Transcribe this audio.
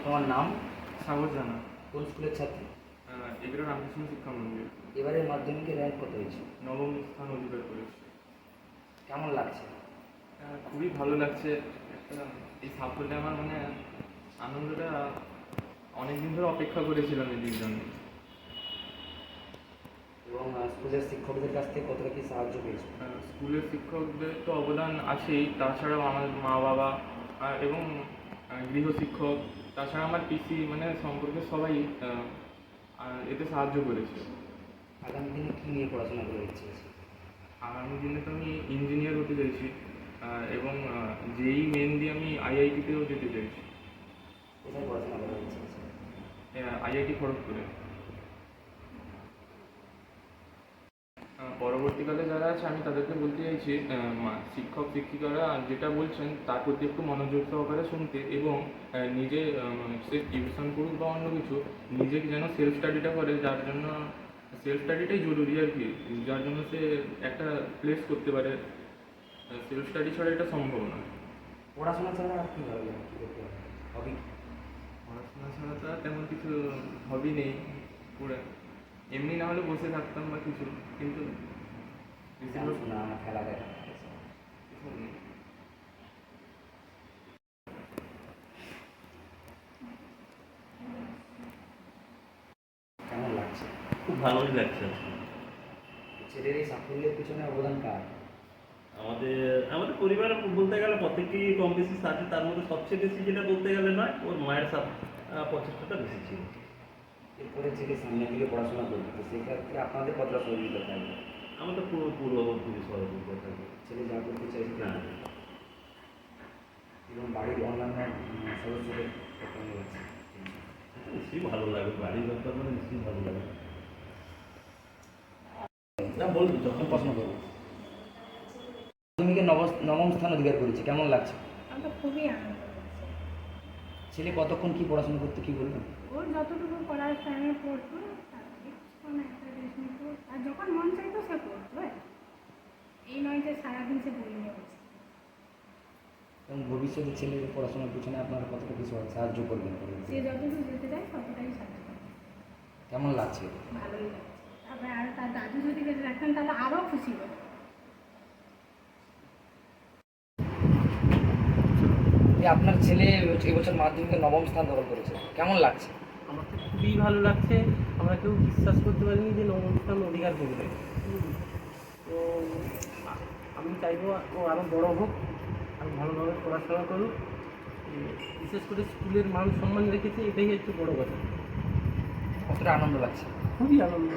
তোমার নাম? সাগর জানা, কোন স্কুলের ছাত্রী? এগুলো রামকৃষ্ণ শিক্ষা মন্দির। এবারের মাধ্যমিকে র্যাঙ্ক কত হয়েছে? নবম স্থান অধিকার করেছে। কেমন লাগছে? খুবই ভালো লাগছে। একটা এই সাফল্যে আমার মানে আনন্দটা অনেকদিন ধরে অপেক্ষা করেছিলাম এটির জন্য। এবং স্কুলের শিক্ষকদের কাছ থেকে কতটা কি সাহায্য পেয়েছে? স্কুলের শিক্ষকদের তো অবদান আছেই, তাছাড়াও আমার মা বাবা এবং গৃহশিক্ষক, তাছাড়া আমার পিসি মানে সম্পর্কে সবাই এতে সাহায্য করেছে। আগামী দিনে কী নিয়ে পড়াশোনা করে ইচ্ছে আছে? আগামী দিনে তো আমি ইঞ্জিনিয়ার হতে চাইছি এবং যেই মেন দিয়ে আমি আইআইটিতেও যেতে চাইছি। কোথায় পড়াশোনা করার ইচ্ছে আছে? আইআইটি খড়গপুরে। পরবর্তীকালে যারা আছে আমি তাদেরকে বলতে চাইছি শিক্ষক শিক্ষিকারা যেটা বলছেন তার প্রতি একটু মনোযোগ সহকারে শুনতে এবং নিজে সে টিউশন করুক বা অন্য কিছু, নিজে যেন সেলফ স্টাডিটা করে, যার জন্য সেলফ স্টাডিটাই জরুরি আর কি, যার জন্য সে একটা প্লেস করতে পারে। সেলফ স্টাডি ছাড়া এটা সম্ভব নয়। পড়াশোনা ছাড়া আর কী ভালো লাগে, কী করতে হবে, হবি? পড়াশোনা ছাড়া তো আর তেমন কিছু হবি নেই। পুরো এমনি না হলে বসে থাকতাম বা কিছু, কিন্তু পড়াশোনা, খেলা দেখা। কেমন লাগছে? খুব ভালোই লাগছে। ছেলের এই সাফল্যের পিছনে অবদান কার? আমাদের আমাদের পরিবার বলতে গেলে প্রত্যেকেই কম বেশি সাথে, তার মধ্যে সবচেয়ে বেশি যেটা বলতে গেলে নয়, ওর মায়ের প্রচেষ্টাটা বেশি ছিল। এরপরে ছেলে সামনে দিকে পড়াশোনা করবে, তো সেক্ষেত্রে আপনাদের কতটা সহযোগিতা থাকবে? আমাদের পুরো খুবই সহযোগিতা থাকবে। ছেলে যা করতে চাইছে হ্যাঁ, এবং বাড়ির অন্যান্য সদস্যদের কেমন লাগছে? নিশ্চয়ই ভালো লাগবে, বাড়ির ব্যাপার মানে নিশ্চয়ই ভালো লাগবে। না বলবো যখন প্রশ্ন করবো, মাধ্যমিকে নবম স্থান অধিকার করেছে, কেমন লাগছে? আমার তো খুবই আনন্দ লাগছে। ছেলে কতক্ষণ কি পড়াশোনা করতে, কি বলবেন? ওর যতটুকু পড়ার টাইমে পড়তো, তারপরে কিছুক্ষণ একটা রেস্ট নিত, আর যখন মন চাইতো সে পড়তো। এই নয় যে সারাদিন সে বই নিয়ে বসে। এবং ভবিষ্যতে ছেলের পড়াশোনার পিছনে আপনারা কতটা কিছু সাহায্য করবেন? সে যতটুকু যেতে চায় ততটাই সাহায্য করে। কেমন লাগছে? ভালোই লাগছে। তারপরে আর তার দাদু যদি বেঁচে থাকতেন তাহলে আরও খুশি হতো। আপনার ছেলে এবছর মাধ্যমিকে নবম স্থান দখল করেছে, কেমন লাগছে? আমার তো খুবই ভালো লাগছে। আমরা কেউ বিশ্বাস করতে পারিনি যে নবম স্থান অধিকার করবে। তো আমি চাইবো ও আরও বড় হোক, আর ভালোভাবে পড়াশোনা করুক। বিশেষ করে স্কুলের মান সম্মান রেখেছে, এটাই হচ্ছে বড় কথা। কতটা আনন্দ লাগছে? খুবই আনন্দ।